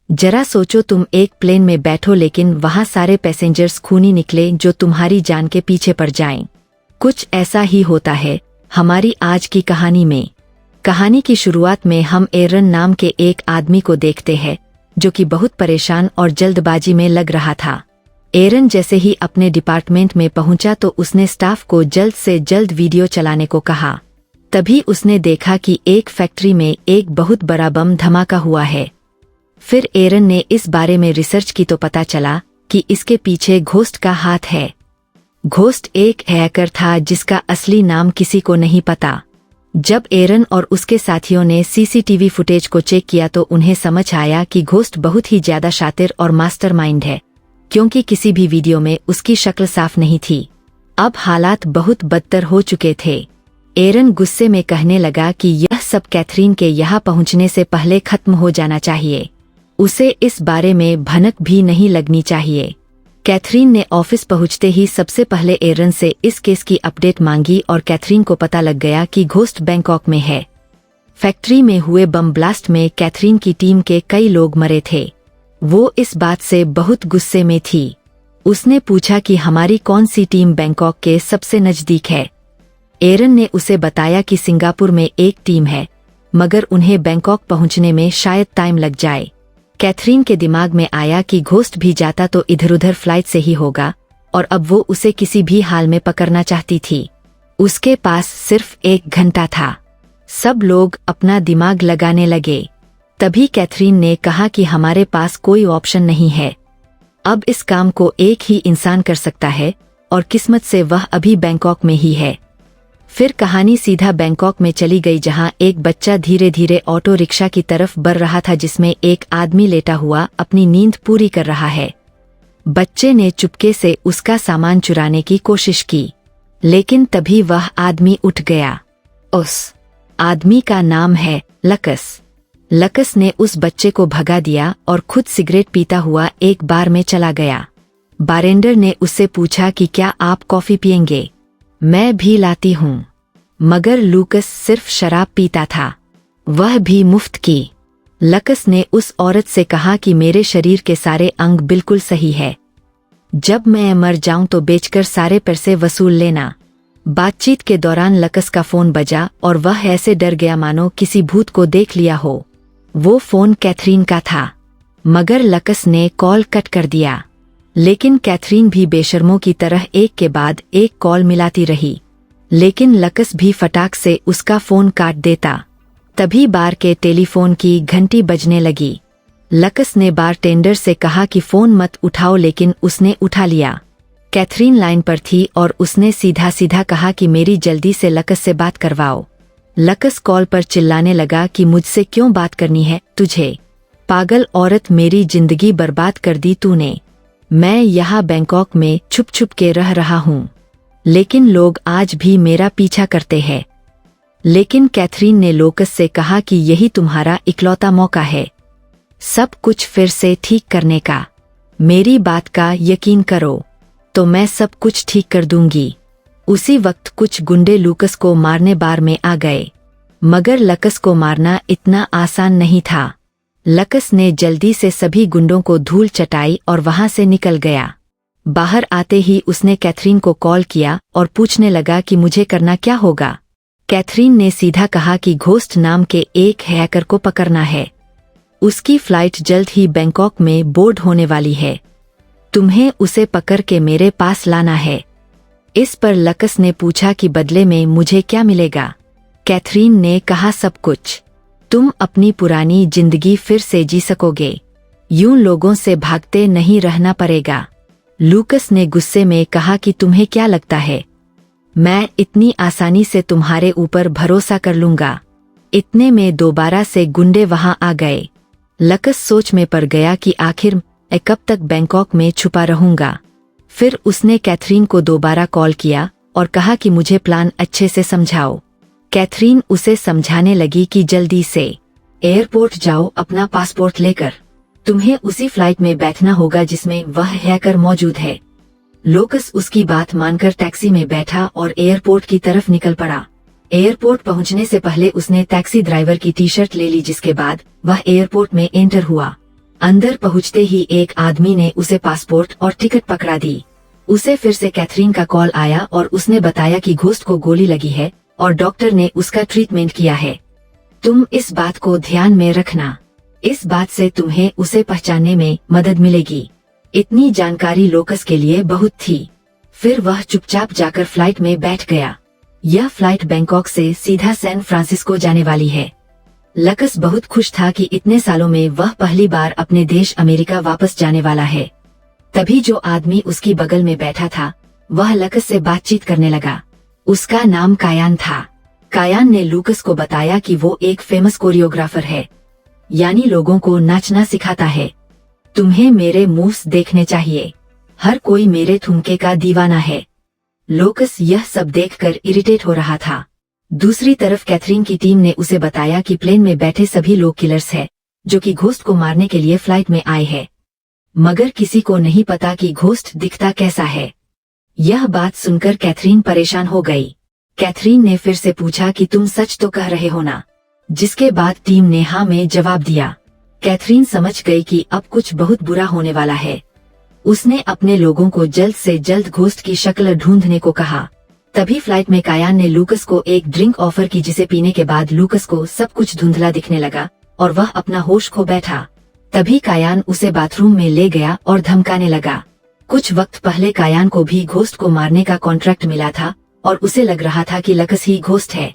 जरा सोचो, तुम एक प्लेन में बैठो लेकिन वहां सारे पैसेंजर्स खूनी निकले जो तुम्हारी जान के पीछे पड़ जाएं। कुछ ऐसा ही होता है हमारी आज की कहानी में। कहानी की शुरुआत में हम एरन नाम के एक आदमी को देखते हैं जो कि बहुत परेशान और जल्दबाजी में लग रहा था। एरन जैसे ही अपने डिपार्टमेंट में पहुंचा तो उसने स्टाफ को जल्द से जल्द वीडियो चलाने को कहा। तभी उसने देखा कि एक फैक्ट्री में एक बहुत बड़ा बम धमाका हुआ है। फिर एरन ने इस बारे में रिसर्च की तो पता चला कि इसके पीछे घोस्ट का हाथ है। घोस्ट एक हैकर था जिसका असली नाम किसी को नहीं पता। जब एरन और उसके साथियों ने सीसीटीवी फुटेज को चेक किया तो उन्हें समझ आया कि घोस्ट बहुत ही ज्यादा शातिर और मास्टरमाइंड है, क्योंकि किसी भी वीडियो में उसकी शक्ल साफ नहीं थी। अब हालात बहुत बदतर हो चुके थे। एरन गुस्से में कहने लगा कि यह सब कैथरीन के यहाँ पहुँचने से पहले खत्म हो जाना चाहिए। उसे इस बारे में भनक भी नहीं लगनी चाहिए। कैथरीन ने ऑफिस पहुंचते ही सबसे पहले एरन से इस केस की अपडेट मांगी और कैथरीन को पता लग गया कि घोस्ट बैंकॉक में है। फैक्ट्री में हुए बम ब्लास्ट में कैथरीन की टीम के कई लोग मरे थे। वो इस बात से बहुत गुस्से में थी। उसने पूछा कि हमारी कौन सी टीम बैंकॉक के सबसे नजदीक है। एरन ने उसे बताया कि सिंगापुर में एक टीम है, मगर उन्हें बैंकॉक पहुंचने में शायद टाइम लग जाए। कैथरीन के दिमाग में आया कि घोस्ट भी जाता तो इधर उधर फ्लाइट से ही होगा और अब वो उसे किसी भी हाल में पकड़ना चाहती थी। उसके पास सिर्फ 1 घंटा था। सब लोग अपना दिमाग लगाने लगे। तभी कैथरीन ने कहा कि हमारे पास कोई ऑप्शन नहीं है। अब इस काम को एक ही इंसान कर सकता है और किस्मत से वह अभी बैंकॉक में ही है। फिर कहानी सीधा बैंकॉक में चली गई, जहां एक बच्चा धीरे धीरे ऑटो रिक्शा की तरफ बढ़ रहा था जिसमें एक आदमी लेटा हुआ अपनी नींद पूरी कर रहा है। बच्चे ने चुपके से उसका सामान चुराने की कोशिश की, लेकिन तभी वह आदमी उठ गया। उस आदमी का नाम है लकस। लकस ने उस बच्चे को भगा दिया और खुद सिगरेट पीता हुआ एक बार में चला गया। बारेंडर ने उससे पूछा कि क्या आप कॉफी पिएंगे? मैं भी लाती हूँ। मगर लूकस सिर्फ शराब पीता था, वह भी मुफ्त की। लकस ने उस औरत से कहा कि मेरे शरीर के सारे अंग बिल्कुल सही है। जब मैं मर जाऊं तो बेचकर सारे पैसे वसूल लेना। बातचीत के दौरान लकस का फोन बजा और वह ऐसे डर गया मानो किसी भूत को देख लिया हो। वो फोन कैथरीन का था, मगर लकस ने कॉल कट कर दिया। लेकिन कैथरीन भी बेशर्मों की तरह एक के बाद एक कॉल मिलाती रही, लेकिन लकस भी फटाक से उसका फोन काट देता। तभी बार के टेलीफोन की घंटी बजने लगी। लकस ने बारटेंडर से कहा कि फोन मत उठाओ, लेकिन उसने उठा लिया। कैथरीन लाइन पर थी और उसने सीधा सीधा कहा कि मेरी जल्दी से लकस से बात करवाओ। लकस कॉल पर चिल्लाने लगा कि मुझसे क्यों बात करनी है तुझे? पागल औरत, मेरी जिंदगी बर्बाद कर दी तूने। मैं यहाँ बैंकॉक में छुप छुप के रह रहा हूँ, लेकिन लोग आज भी मेरा पीछा करते हैं। लेकिन कैथरीन ने लोकस से कहा कि यही तुम्हारा इकलौता मौका है सब कुछ फिर से ठीक करने का। मेरी बात का यकीन करो तो मैं सब कुछ ठीक कर दूंगी। उसी वक्त कुछ गुंडे लूकस को मारने बार में आ गए, मगर लकस को मारना इतना आसान नहीं था। लकस ने जल्दी से सभी गुंडों को धूल चटाई और वहां से निकल गया। बाहर आते ही उसने कैथरीन को कॉल किया और पूछने लगा कि मुझे करना क्या होगा। कैथरीन ने सीधा कहा कि घोस्ट नाम के एक हैकर को पकड़ना है। उसकी फ्लाइट जल्द ही बैंकॉक में बोर्ड होने वाली है। तुम्हें उसे पकड़ के मेरे पास लाना है। इस पर लकस ने पूछा कि बदले में मुझे क्या मिलेगा? कैथरीन ने कहा सब कुछ। तुम अपनी पुरानी जिंदगी फिर से जी सकोगे। यूं लोगों से भागते नहीं रहना पड़ेगा। लूकस ने गुस्से में कहा कि तुम्हें क्या लगता है मैं इतनी आसानी से तुम्हारे ऊपर भरोसा कर लूंगा? इतने में दोबारा से गुंडे वहां आ गए। लकस सोच में पड़ गया कि आखिर मैं कब तक बैंकॉक में छुपा रहूंगा। फिर उसने कैथरीन को दोबारा कॉल किया और कहा कि मुझे प्लान अच्छे से समझाओ। कैथरीन उसे समझाने लगी कि जल्दी से एयरपोर्ट जाओ अपना पासपोर्ट लेकर। तुम्हें उसी फ्लाइट में बैठना होगा जिसमें वह हैकर मौजूद है। लोकस उसकी बात मानकर टैक्सी में बैठा और एयरपोर्ट की तरफ निकल पड़ा। एयरपोर्ट पहुंचने से पहले उसने टैक्सी ड्राइवर की टी-शर्ट ले ली, जिसके बाद वह एयरपोर्ट में एंटर हुआ। अंदर पहुंचते ही एक आदमी ने उसे पासपोर्ट और टिकट पकड़ा दी। उसे फिर से कैथरीन का कॉल आया और उसने बताया कि घोस्ट को गोली लगी है और डॉक्टर ने उसका ट्रीटमेंट किया है। तुम इस बात को ध्यान में रखना, इस बात से तुम्हें उसे पहचानने में मदद मिलेगी। इतनी जानकारी लोकस के लिए बहुत थी। फिर वह चुपचाप जाकर फ्लाइट में बैठ गया। यह फ्लाइट बैंकॉक से सीधा सैन फ्रांसिस्को जाने वाली है। लकस बहुत खुश था कि इतने सालों में वह पहली बार अपने देश अमेरिका वापस जाने वाला है। तभी जो आदमी उसकी बगल में बैठा था वह लकस से बातचीत करने लगा। उसका नाम कायान था। कायान ने लूकस को बताया कि वो एक फेमस कोरियोग्राफर है, यानी लोगों को नाचना सिखाता है। तुम्हें मेरे मूव्स देखने चाहिए, हर कोई मेरे ठुमके का दीवाना है। लूकस यह सब देखकर इरिटेट हो रहा था। दूसरी तरफ कैथरीन की टीम ने उसे बताया कि प्लेन में बैठे सभी लोग किलर्स हैं, जो कि घोस्ट को मारने के लिए फ्लाइट में आए हैं। मगर किसी को नहीं पता कि घोस्ट दिखता कैसा है। यह बात सुनकर कैथरीन परेशान हो गई। कैथरीन ने फिर से पूछा कि तुम सच तो कह रहे हो ना, जिसके बाद टीम ने हाँ में जवाब दिया। कैथरीन समझ गई कि अब कुछ बहुत बुरा होने वाला है। उसने अपने लोगों को जल्द से जल्द घोस्ट की शक्ल ढूंढने को कहा। तभी फ्लाइट में कायान ने लूकस को एक ड्रिंक ऑफर की, जिसे पीने के बाद लूकस को सब कुछ धुंधला दिखने लगा और वह अपना होश खो बैठा। तभी कायान उसे बाथरूम में ले गया और धमकाने लगा। कुछ वक्त पहले कायान को भी घोस्ट को मारने का कॉन्ट्रैक्ट मिला था और उसे लग रहा था कि लकस ही घोस्ट है।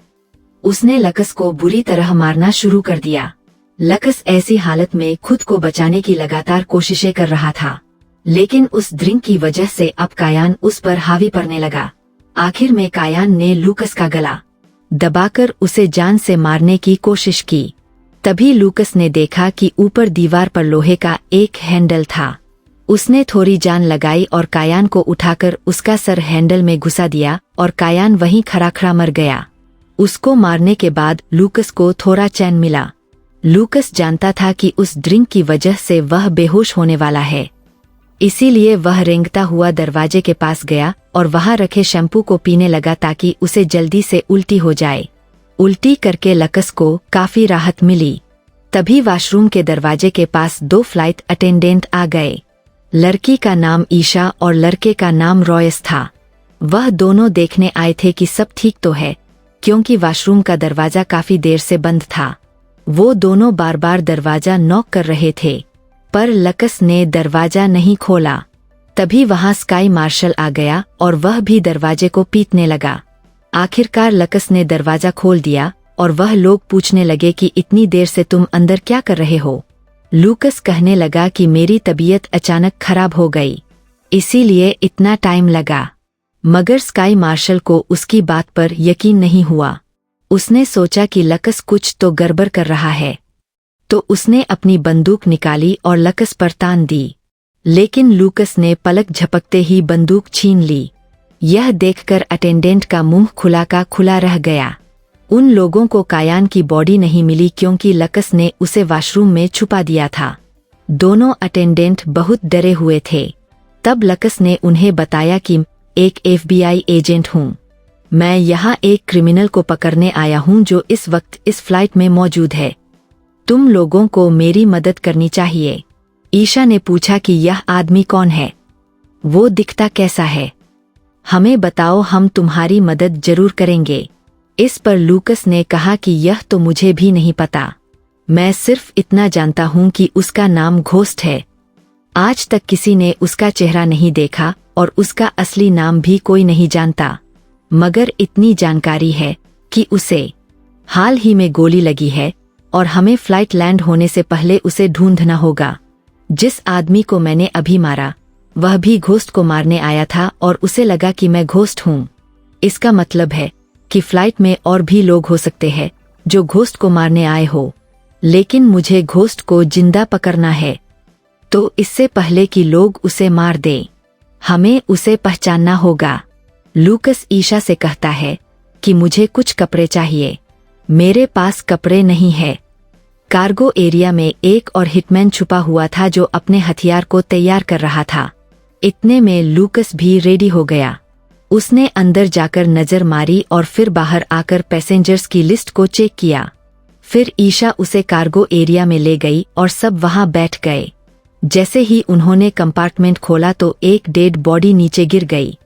उसने लकस को बुरी तरह मारना शुरू कर दिया। लकस ऐसी हालत में खुद को बचाने की लगातार कोशिशें कर रहा था, लेकिन उस ड्रिंक की वजह से अब कायान उस पर हावी पड़ने लगा। आखिर में कायान ने लूकस का गला दबाकर उसे जान से मारने की कोशिश की। तभी लूकस ने देखा कि ऊपर दीवार पर लोहे का एक हैंडल था। उसने थोड़ी जान लगाई और कायान को उठाकर उसका सर हैंडल में घुसा दिया और कायान वहीं खड़ा मर गया। उसको मारने के बाद लूकस को थोड़ा चैन मिला। लूकस जानता था कि उस ड्रिंक की वजह से वह बेहोश होने वाला है, इसीलिए वह रेंगता हुआ दरवाजे के पास गया और वहां रखे शैम्पू को पीने लगा ताकि उसे जल्दी से उल्टी हो जाए। उल्टी करके लकस को काफी राहत मिली। तभी वॉशरूम के दरवाजे के पास 2 फ्लाइट अटेंडेंट आ गए। लड़की का नाम ईशा और लड़के का नाम रॉयस था। वह दोनों देखने आए थे कि सब ठीक तो है, क्योंकि वॉशरूम का दरवाजा काफी देर से बंद था। वो दोनों बार बार दरवाजा नॉक कर रहे थे, पर लकस ने दरवाजा नहीं खोला। तभी वहां स्काई मार्शल आ गया और वह भी दरवाजे को पीटने लगा। आखिरकार लकस ने दरवाजा खोल दिया और वह लोग पूछने लगे कि इतनी देर से तुम अंदर क्या कर रहे हो। लूकस कहने लगा कि मेरी तबीयत अचानक खराब हो गई, इसीलिए इतना टाइम लगा। मगर स्काई मार्शल को उसकी बात पर यकीन नहीं हुआ। उसने सोचा कि लकस कुछ तो गड़बड़ कर रहा है, तो उसने अपनी बंदूक निकाली और लकस पर तान दी। लेकिन लूकस ने पलक झपकते ही बंदूक छीन ली। यह देखकर अटेंडेंट का मुंह खुला का खुला रह गया। उन लोगों को कायान की बॉडी नहीं मिली क्योंकि लकस ने उसे वॉशरूम में छुपा दिया था। दोनों अटेंडेंट बहुत डरे हुए थे। तब लकस ने उन्हें बताया कि एक FBI एजेंट हूँ। मैं यहाँ एक क्रिमिनल को पकड़ने आया हूँ जो इस वक्त इस फ्लाइट में मौजूद है। तुम लोगों को मेरी मदद करनी चाहिए। ईशा ने पूछा कि यह आदमी कौन है, वो दिखता कैसा है, हमें बताओ, हम तुम्हारी मदद जरूर करेंगे। इस पर लूकस ने कहा कि यह तो मुझे भी नहीं पता, मैं सिर्फ इतना जानता हूँ कि उसका नाम घोस्ट है। आज तक किसी ने उसका चेहरा नहीं देखा और उसका असली नाम भी कोई नहीं जानता, मगर इतनी जानकारी है कि उसे हाल ही में गोली लगी है और हमें फ्लाइट लैंड होने से पहले उसे ढूंढना होगा। जिस आदमी को मैंने अभी मारा वह भी घोस्ट को मारने आया था और उसे लगा कि मैं घोस्ट हूँ। इसका मतलब है कि फ्लाइट में और भी लोग हो सकते हैं जो घोस्ट को मारने आए हो, लेकिन मुझे घोस्ट को जिंदा पकड़ना है। तो इससे पहले कि लोग उसे मार दें, हमें उसे पहचानना होगा। लूकस ईशा से कहता है कि मुझे कुछ कपड़े चाहिए। मेरे पास कपड़े नहीं है। कार्गो एरिया में एक और हिटमैन छुपा हुआ था जो अपने हथियार को तैयार कर रहा था। इतने में लूकस भी रेडी हो गया। उसने अंदर जाकर नजर मारी और फिर बाहर आकर पैसेंजर्स की लिस्ट को चेक किया। फिर ईशा उसे कार्गो एरिया में ले गई और सब वहां बैठ गए। जैसे ही उन्होंने कंपार्टमेंट खोला तो एक डेड बॉडी नीचे गिर गई।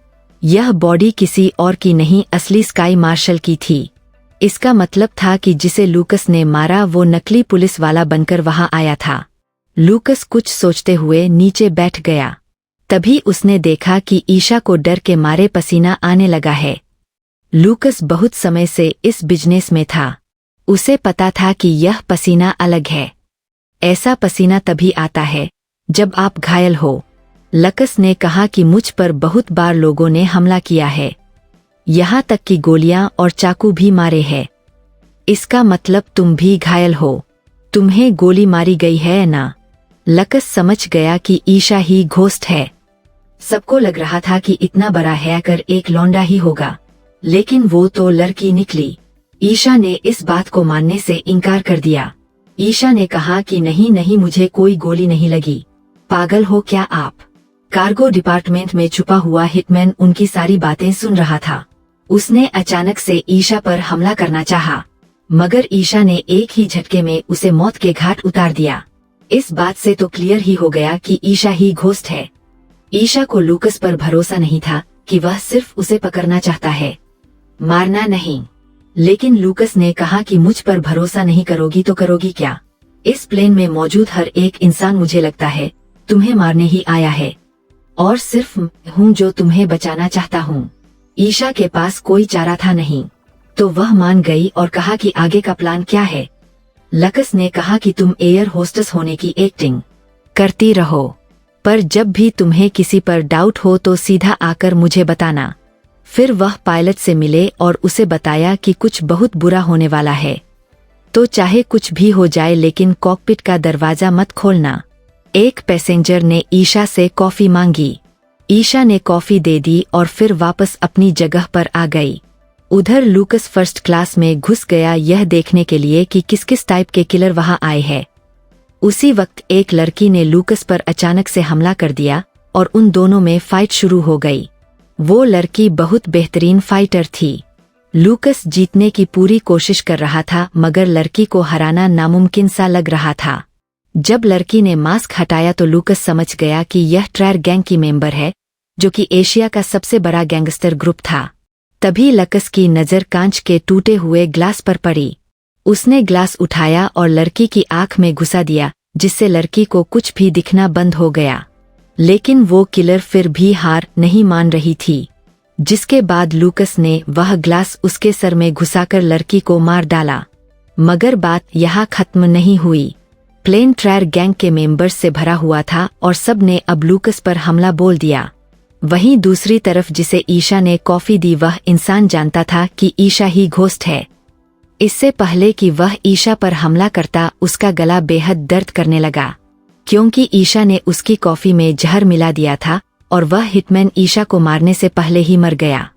यह बॉडी किसी और की नहीं, असली स्काई मार्शल की थी। इसका मतलब था कि जिसे लूकस ने मारा वो नकली पुलिस वाला बनकर वहां आया था। लूकस कुछ सोचते हुए नीचे बैठ गया। तभी उसने देखा कि ईशा को डर के मारे पसीना आने लगा है। लूकस बहुत समय से इस बिजनेस में था। उसे पता था कि यह पसीना अलग है। ऐसा पसीना तभी आता है जब आप घायल हो। लूकस ने कहा कि मुझ पर बहुत बार लोगों ने हमला किया है, यहाँ तक कि गोलियां और चाकू भी मारे हैं। इसका मतलब तुम भी घायल हो, तुम्हें गोली मारी गई है ना? लूकस समझ गया कि ईशा ही घोस्ट है। सबको लग रहा था कि इतना बड़ा हैकर एक लौंडा ही होगा, लेकिन वो तो लड़की निकली। ईशा ने इस बात को मानने से इनकार कर दिया। ईशा ने कहा कि नहीं नहीं, मुझे कोई गोली नहीं लगी। पागल हो क्या आप? कार्गो डिपार्टमेंट में छुपा हुआ हिटमैन उनकी सारी बातें सुन रहा था। उसने अचानक से ईशा पर हमला करना चाहा, मगर ईशा ने एक ही झटके में उसे मौत के घाट उतार दिया। इस बात से तो क्लियर ही हो गया कि ईशा ही घोस्ट है। ईशा को लूकस पर भरोसा नहीं था कि वह सिर्फ उसे पकड़ना चाहता है, मारना नहीं। लेकिन लूकस ने कहा कि मुझ पर भरोसा नहीं करोगी तो करोगी क्या? इस प्लेन में मौजूद हर एक इंसान मुझे लगता है तुम्हें मारने ही आया है, और सिर्फ मैं हूँ जो तुम्हें बचाना चाहता हूँ। ईशा के पास कोई चारा था नहीं, तो वह मान गई और कहा कि आगे का प्लान क्या है? लूकस ने कहा कि तुम एयर होस्टेस होने की एक्टिंग करती रहो, पर जब भी तुम्हें किसी पर डाउट हो तो सीधा आकर मुझे बताना। फिर वह पायलट से मिले और उसे बताया कि कुछ बहुत बुरा होने वाला है, तो चाहे कुछ भी हो जाए लेकिन कॉकपिट का दरवाजा मत खोलना। एक पैसेंजर ने ईशा से कॉफी मांगी। ईशा ने कॉफी दे दी और फिर वापस अपनी जगह पर आ गई। उधर लूकस फर्स्ट क्लास में घुस गया यह देखने के लिए कि किस किस टाइप के किलर वहां आए हैं। उसी वक्त एक लड़की ने लूकस पर अचानक से हमला कर दिया और उन दोनों में फाइट शुरू हो गई। वो लड़की बहुत बेहतरीन फाइटर थी। लूकस जीतने की पूरी कोशिश कर रहा था, मगर लड़की को हराना नामुमकिन सा लग रहा था। जब लड़की ने मास्क हटाया तो लूकस समझ गया कि यह ट्रेर गैंग की मेंबर है, जो कि एशिया का सबसे बड़ा गैंगस्टर ग्रुप था। तभी लूकस की नज़र कांच के टूटे हुए ग्लास पर पड़ी। उसने ग्लास उठाया और लड़की की आंख में घुसा दिया, जिससे लड़की को कुछ भी दिखना बंद हो गया। लेकिन वो किलर फिर भी हार नहीं मान रही थी, जिसके बाद लूकस ने वह ग्लास उसके सर में घुसाकर लड़की को मार डाला। मगर बात यहाँ खत्म नहीं हुई। प्लेन ट्रेर गैंग के मेंबर्स से भरा हुआ था और सब ने अब लूकस पर हमला बोल दिया। वहीं दूसरी तरफ जिसे ईशा ने कॉफी दी वह इंसान जानता था कि ईशा ही घोस्ट है। इससे पहले कि वह ईशा पर हमला करता उसका गला बेहद दर्द करने लगा, क्योंकि ईशा ने उसकी कॉफी में जहर मिला दिया था और वह हिटमैन ईशा को मारने से पहले ही मर गया।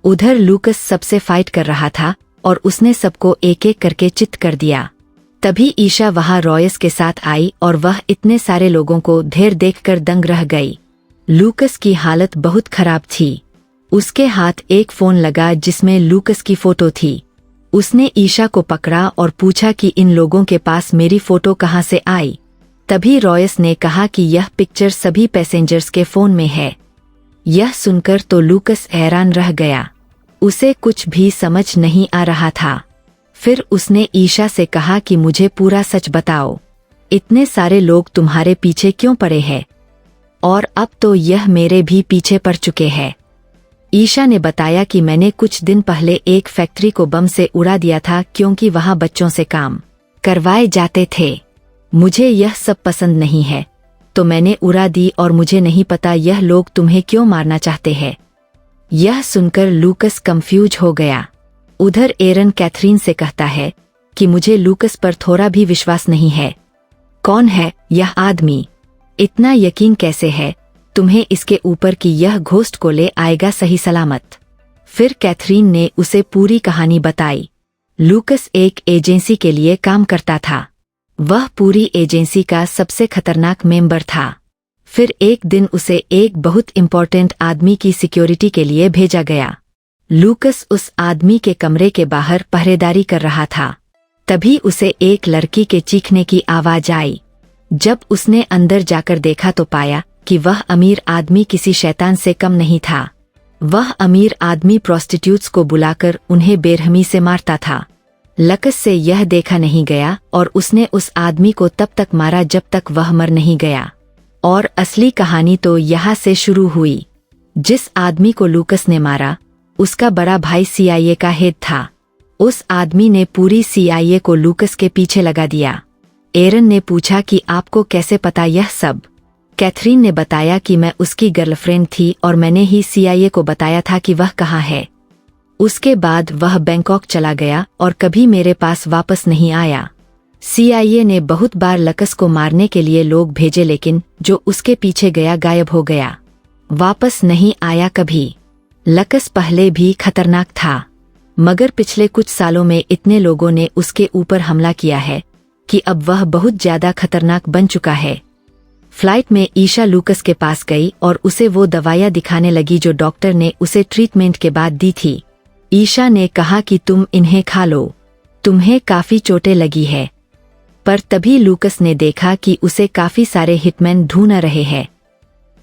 उधर लूकस सबसे फाइट कर रहा था और उसने सबको एक एक करके चित कर दिया। तभी ईशा वहां रॉयस के साथ आई और वह इतने सारे लोगों को ढेर देखकर दंग रह गई। लूकस की हालत बहुत खराब थी। उसके हाथ एक फोन लगा जिसमें लूकस की फोटो थी। उसने ईशा को पकड़ा और पूछा कि इन लोगों के पास मेरी फोटो कहाँ से आई। तभी रॉयस ने कहा कि यह पिक्चर सभी पैसेंजर्स के फोन में है। यह सुनकर तो लूकस हैरान रह गया। उसे कुछ भी समझ नहीं आ रहा था। फिर उसने ईशा से कहा कि मुझे पूरा सच बताओ, इतने सारे लोग तुम्हारे पीछे क्यों पड़े हैं? और अब तो यह मेरे भी पीछे पड़ चुके हैं। ईशा ने बताया कि मैंने कुछ दिन पहले एक फैक्ट्री को बम से उड़ा दिया था, क्योंकि वहां बच्चों से काम करवाए जाते थे। मुझे यह सब पसंद नहीं है, तो मैंने उड़ा दी और मुझे नहीं पता यह लोग तुम्हें क्यों मारना चाहते हैं। यह सुनकर लूकस कंफ्यूज हो गया। उधर एरन कैथरीन से कहता है कि मुझे लूकस पर थोड़ा भी विश्वास नहीं है। कौन है यह आदमी? इतना यकीन कैसे है तुम्हें इसके ऊपर कि यह घोस्ट को ले आएगा सही सलामत? फिर कैथरीन ने उसे पूरी कहानी बताई। लूकस एक एजेंसी के लिए काम करता था। वह पूरी एजेंसी का सबसे खतरनाक मेंबर था। फिर एक दिन उसे एक बहुत इम्पोर्टेंट आदमी की सिक्योरिटी के लिए भेजा गया। लूकस उस आदमी के कमरे के बाहर पहरेदारी कर रहा था। तभी उसे एक लड़की के चीखने की आवाज आई। जब उसने अंदर जाकर देखा तो पाया कि वह अमीर आदमी किसी शैतान से कम नहीं था। वह अमीर आदमी प्रोस्टिट्यूट्स को बुलाकर उन्हें बेरहमी से मारता था। लकस से यह देखा नहीं गया और उसने उस आदमी को तब तक मारा जब तक वह मर नहीं गया। और असली कहानी तो यहाँ से शुरू हुई। जिस आदमी को लूकस ने मारा उसका बड़ा भाई CIA का हेड था। उस आदमी ने पूरी CIA को लूकस के पीछे लगा दिया। एरन ने पूछा कि आपको कैसे पता यह सब? कैथरीन ने बताया कि मैं उसकी गर्लफ्रेंड थी और मैंने ही CIA को बताया था कि वह कहाँ है। उसके बाद वह बैंकॉक चला गया और कभी मेरे पास वापस नहीं आया। CIA ने बहुत बार लकस को मारने के लिए लोग भेजे लेकिन जो उसके पीछे गया गायब हो गया, वापस नहीं आया कभी। लकस पहले भी खतरनाक था मगर पिछले कुछ सालों में इतने लोगों ने उसके ऊपर हमला किया है कि अब वह बहुत ज्यादा खतरनाक बन चुका है। फ्लाइट में ईशा लूकस के पास गई और उसे वो दवाइयाँ दिखाने लगी जो डॉक्टर ने उसे ट्रीटमेंट के बाद दी थी। ईशा ने कहा कि तुम इन्हें खा लो, तुम्हें काफी चोटें लगी है। पर तभी लूकस ने देखा कि उसे काफी सारे हिटमैन ढूंढ रहे हैं।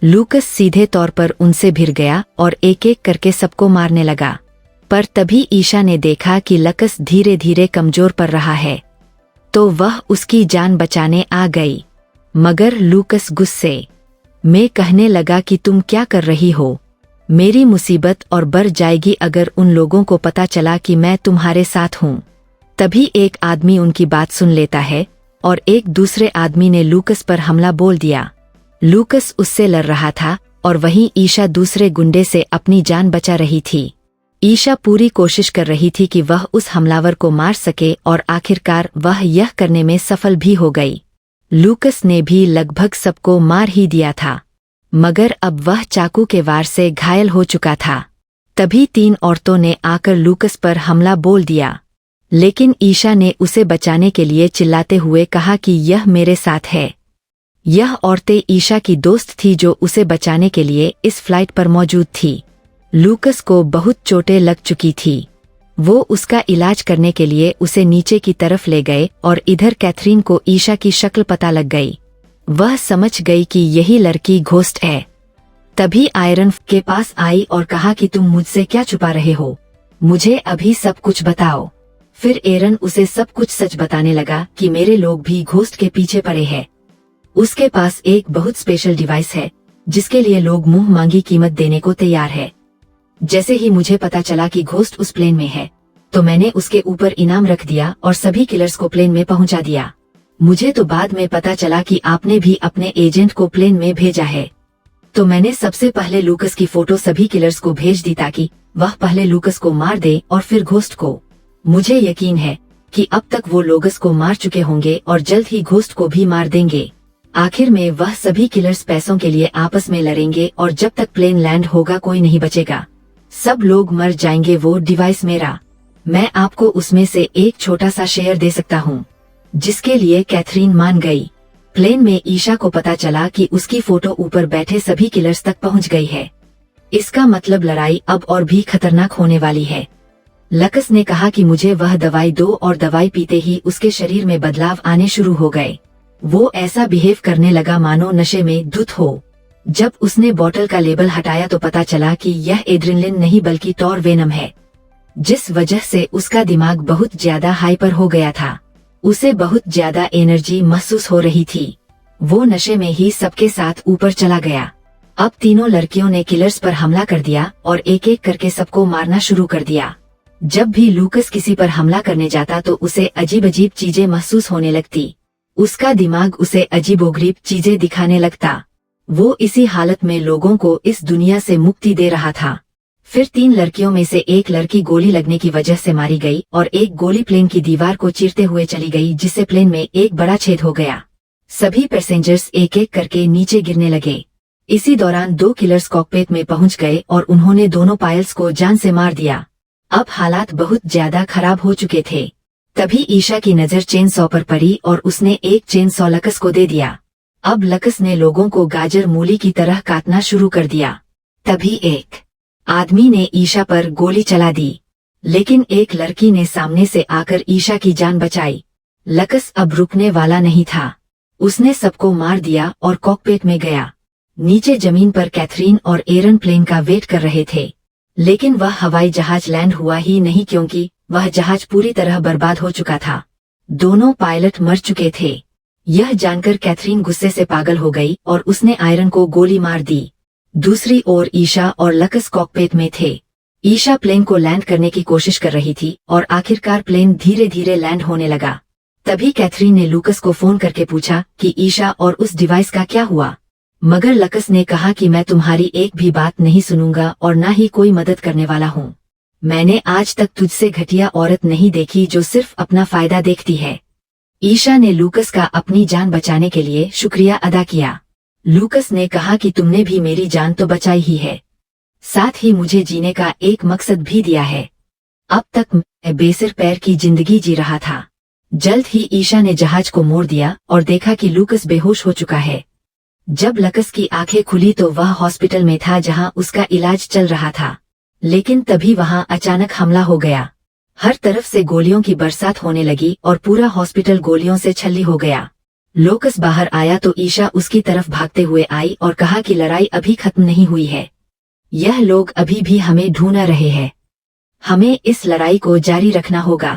लूकस सीधे तौर पर उनसे भिड़ गया और एक एक करके सबको मारने लगा। पर तभी ईशा ने देखा कि लकस धीरे धीरे कमजोर पड़ रहा है तो वह उसकी जान बचाने आ गई। मगर लूकस गुस्से में कहने लगा कि तुम क्या कर रही हो? मेरी मुसीबत और बढ़ जाएगी अगर उन लोगों को पता चला कि मैं तुम्हारे साथ हूँ। तभी एक आदमी उनकी बात सुन लेता है और एक दूसरे आदमी ने लूकस पर हमला बोल दिया। लूकस उससे लड़ रहा था और वहीं ईशा दूसरे गुंडे से अपनी जान बचा रही थी। ईशा पूरी कोशिश कर रही थी कि वह उस हमलावर को मार सके और आखिरकार वह यह करने में सफल भी हो गई। लूकस ने भी लगभग सबको मार ही दिया था मगर अब वह चाकू के वार से घायल हो चुका था। तभी 3 औरतों ने आकर लूकस पर हमला बोल दिया लेकिन ईशा ने उसे बचाने के लिए चिल्लाते हुए कहा कि यह मेरे साथ है। यह औरतें ईशा की दोस्त थी जो उसे बचाने के लिए इस फ्लाइट पर मौजूद थी। लूकस को बहुत चोटें लग चुकी थी। वो उसका इलाज करने के लिए उसे नीचे की तरफ ले गए और इधर कैथरीन को ईशा की शक्ल पता लग गई। वह समझ गई कि यही लड़की घोस्ट है। तभी आयरन के पास आई और कहा कि तुम मुझसे क्या छुपा रहे हो, मुझे अभी सब कुछ बताओ। फिर एरन उसे सब कुछ सच बताने लगा कि मेरे लोग भी घोस्ट के पीछे पड़े हैं। उसके पास एक बहुत स्पेशल डिवाइस है जिसके लिए लोग मुंह मांगी कीमत देने को तैयार है। जैसे ही मुझे पता चला कि घोस्ट उस प्लेन में है तो मैंने उसके ऊपर इनाम रख दिया और सभी किलर्स को प्लेन में पहुंचा दिया। मुझे तो बाद में पता चला कि आपने भी अपने एजेंट को प्लेन में भेजा है, तो मैंने सबसे पहले लूकस की फोटो सभी किलर्स को भेज दी ताकि वह पहले लूकस को मार दे और फिर घोस्ट को। मुझे यकीन है कि अब तक वो लूकस को मार चुके होंगे और जल्द ही घोस्ट को भी मार देंगे। आखिर में वह सभी किलर्स पैसों के लिए आपस में लड़ेंगे और जब तक प्लेन लैंड होगा कोई नहीं बचेगा, सब लोग मर जाएंगे। वो डिवाइस मेरा, मैं आपको उसमें से एक छोटा सा शेयर दे सकता हूँ। जिसके लिए कैथरीन मान गई। प्लेन में ईशा को पता चला कि उसकी फोटो ऊपर बैठे सभी किलर्स तक पहुंच गई है। इसका मतलब लड़ाई अब और भी खतरनाक होने वाली है। लकस ने कहा कि मुझे वह दवाई दो और दवाई पीते ही उसके शरीर में बदलाव आने शुरू हो गए। वो ऐसा बिहेव करने लगा मानो नशे में धुत हो। जब उसने बोतल का लेबल हटाया तो पता चला कि यह एड्रेनलिन नहीं बल्कि टॉरवेनम है, जिस वजह से उसका दिमाग बहुत ज्यादा हाइपर हो गया था। उसे बहुत ज्यादा एनर्जी महसूस हो रही थी। वो नशे में ही सबके साथ ऊपर चला गया। अब तीनों लड़कियों ने किलर्स पर हमला कर दिया और एक एक करके सबको मारना शुरू कर दिया। जब भी लूकस किसी पर हमला करने जाता तो उसे अजीब अजीब चीजें महसूस होने लगती। उसका दिमाग उसे अजीबोगरीब चीजें दिखाने लगता। वो इसी हालत में लोगों को इस दुनिया से मुक्ति दे रहा था। फिर 3 लड़कियों में से एक लड़की गोली लगने की वजह से मारी गई और एक गोली प्लेन की दीवार को चीरते हुए चली गई, जिससे प्लेन में एक बड़ा छेद हो गया। सभी पैसेंजर्स एक एक करके नीचे गिरने लगे। इसी दौरान 2 किलर्स कॉकपिट में पहुंच गए और उन्होंने दोनों पायलट्स को जान से मार दिया। अब हालात बहुत ज्यादा खराब हो चुके थे। तभी ईशा की नजर चेन सॉ पर पड़ी और उसने एक चेन सॉ लकस को दे दिया। अब लकस ने लोगों को गाजर मूली की तरह काटना शुरू कर दिया। तभी एक आदमी ने ईशा पर गोली चला दी। लेकिन एक लड़की ने सामने से आकर ईशा की जान बचाई। लकस अब रुकने वाला नहीं था। उसने सबको मार दिया और कॉकपिट में गया। नीचे जमीन पर कैथरीन और एरन प्लेन का वेट कर रहे थे, लेकिन वह हवाई जहाज लैंड हुआ ही नहीं क्योंकि वह जहाज पूरी तरह बर्बाद हो चुका था। दोनों पायलट मर चुके थे। यह जानकर कैथरीन गुस्से से पागल हो गई और उसने आयरन को गोली मार दी। दूसरी ओर ईशा और लकस कॉकपिट में थे। ईशा प्लेन को लैंड करने की कोशिश कर रही थी और आखिरकार प्लेन धीरे धीरे लैंड होने लगा। तभी कैथरीन ने लूकस को फोन करके पूछा कि ईशा और उस डिवाइस का क्या हुआ, मगर लकस ने कहा कि मैं तुम्हारी एक भी बात नहीं सुनूंगा और न ही कोई मदद करने वाला हूँ। मैंने आज तक तुझसे घटिया औरत नहीं देखी जो सिर्फ अपना फायदा देखती है। ईशा ने लूकस का अपनी जान बचाने के लिए शुक्रिया अदा किया। लूकस ने कहा कि तुमने भी मेरी जान तो बचाई ही है, साथ ही मुझे जीने का एक मकसद भी दिया है। अब तक मैं बेसिर पैर की जिंदगी जी रहा था। जल्द ही ईशा ने जहाज को मोड़ दिया और देखा कि लूकस बेहोश हो चुका है। जब लकस की आंखें खुली तो वह हॉस्पिटल में था जहां उसका इलाज चल रहा था, लेकिन तभी वहां अचानक हमला हो गया। हर तरफ से गोलियों की बरसात होने लगी और पूरा हॉस्पिटल गोलियों से छल्ली हो गया। लूकस बाहर आया तो ईशा उसकी तरफ भागते हुए आई और कहा कि लड़ाई अभी खत्म नहीं हुई है। यह लोग अभी भी हमें ढूंढ रहे हैं। हमें इस लड़ाई को जारी रखना होगा।